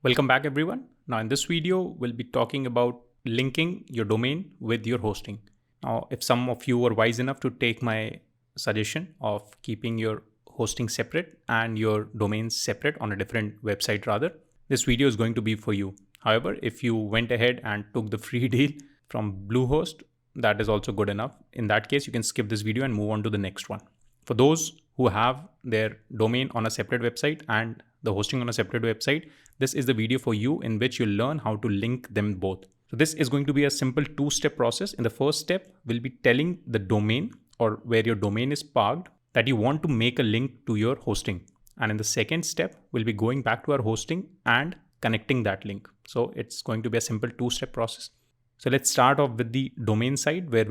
Welcome back everyone. Now in this video, we'll be talking about linking your domain with your hosting. Now, if some of you were wise enough to take my suggestion of keeping your hosting separate and your domains separate on a different website rather, this video is going to be for you. However, if you went ahead and took the free deal from Bluehost, that is also good enough. In that case, you can skip this video and move on to the next one. For those who have their domain on a separate website and the hosting on a separate website, this is the video for you in which you'll learn how to link them both. So this is going to be a simple two-step process. In the first step, we'll be telling the domain or where your domain is parked that you want to make a link to your hosting. And in the second step, we'll be going back to our hosting and connecting that link. So it's going to be a simple two-step process. So let's start off with the domain side where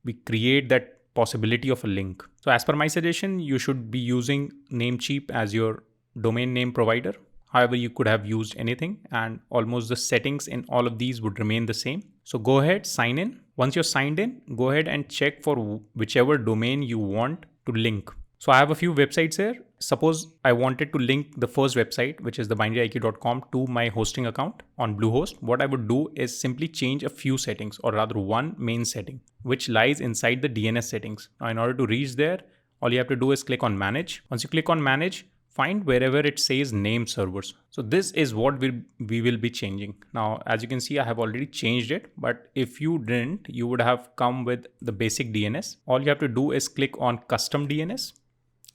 we create that possibility of a link. So as per my suggestion, you should be using Namecheap as your domain name provider. However, you could have used anything and almost the settings in all of these would remain the same. So go ahead, sign in. Once you're signed in, go ahead and check for whichever domain you want to link. So I have a few websites here. Suppose I wanted to link the first website, which is the binaryiq.com, to my hosting account on Bluehost. What I would do is simply change a few settings, or rather one main setting, which lies inside the DNS settings. Now, in order to reach there, all you have to do is click on manage. Once you click on manage, find wherever it says name servers. So this is what we will be changing. Now, as you can see, I have already changed it, but if you didn't, you would have come with the basic DNS. All you have to do is click on custom DNS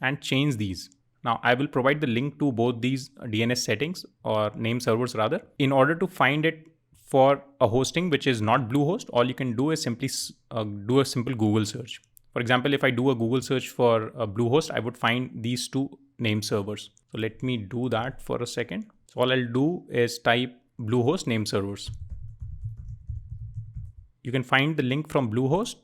and change these. Now, I will provide the link to both these DNS settings or name servers rather. In order to find it for a hosting which is not Bluehost, all you can do is simply do a simple Google search. For example, if I do a Google search for Bluehost, I would find these two name servers. So let me do that for a second. So all I'll do is type Bluehost name servers. You can find the link from Bluehost,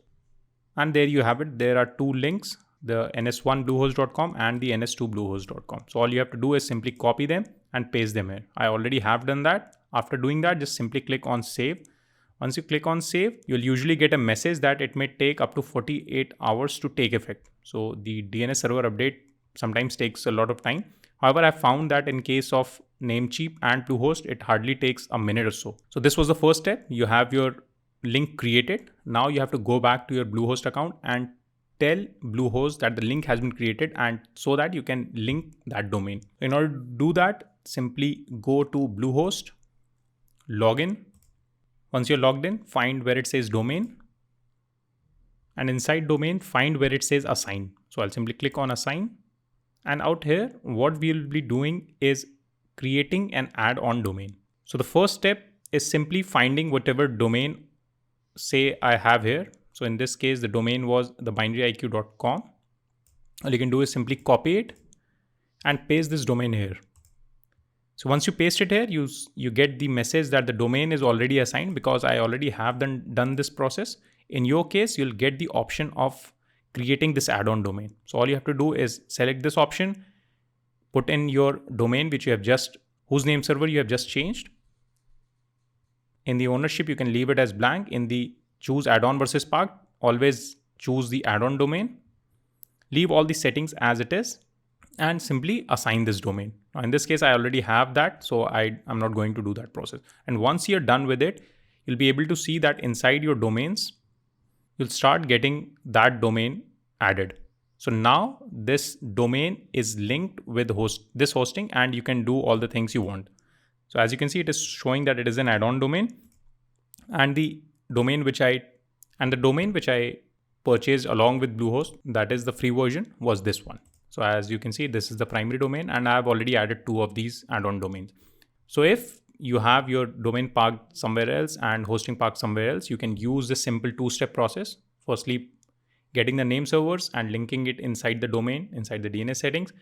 and there you have it. There are two links, the ns1bluehost.com and the ns2bluehost.com. So all you have to do is simply copy them and paste them here. I already have done that. After doing that, just simply click on save. Once you click on save, you'll usually get a message that it may take up to 48 hours to take effect. So the DNS server update sometimes takes a lot of time. However, I found that in case of Namecheap and Bluehost, it hardly takes a minute or so. So this was the first step. You have your link created. Now you have to go back to your Bluehost account and tell Bluehost that the link has been created, and so that you can link that domain. In order to do that, simply go to Bluehost, log in. Once you're logged in, find where it says domain, and inside domain, find where it says assign. So I'll simply click on assign. And out here, what we'll be doing is creating an add-on domain. So the first step is simply finding whatever domain, say I have here. So in this case, the domain was the binaryiq.com. All you can do is simply copy it and paste this domain here. So once you paste it here, you get the message that the domain is already assigned because I already have done this process. In your case, you'll get the option of creating this add-on domain. So all you have to do is select this option, put in your domain whose name server you have just changed. In the ownership, you can leave it as blank. In the choose add-on versus parked, always choose the add-on domain. Leave all the settings as it is and simply assign this domain. Now in this case, I already have that, so I'm not going to do that process. And once you're done with it, you'll be able to see that inside your domains, you'll start getting that domain added. So now this domain is linked with this hosting, and you can do all the things you want. So as you can see, it is showing that it is an add-on domain, and the domain which I purchased along with Bluehost, that is the free version, was this one. So as you can see, this is the primary domain, and I have already added two of these add-on domains. So if you have your domain parked somewhere else and hosting parked somewhere else, you can use this simple two-step process. Firstly, getting the name servers and linking it inside the domain, inside the DNS settings.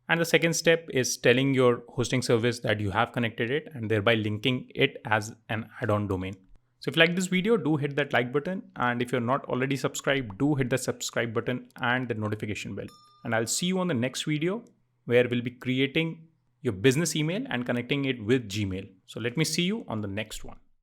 And the second step is telling your hosting service that you have connected it and thereby linking it as an add-on domain. So if you like this video, do hit that like button. And if you're not already subscribed, do hit the subscribe button and the notification bell. And I'll see you on the next video where we'll be creating your business email and connecting it with Gmail. So let me see you on the next one.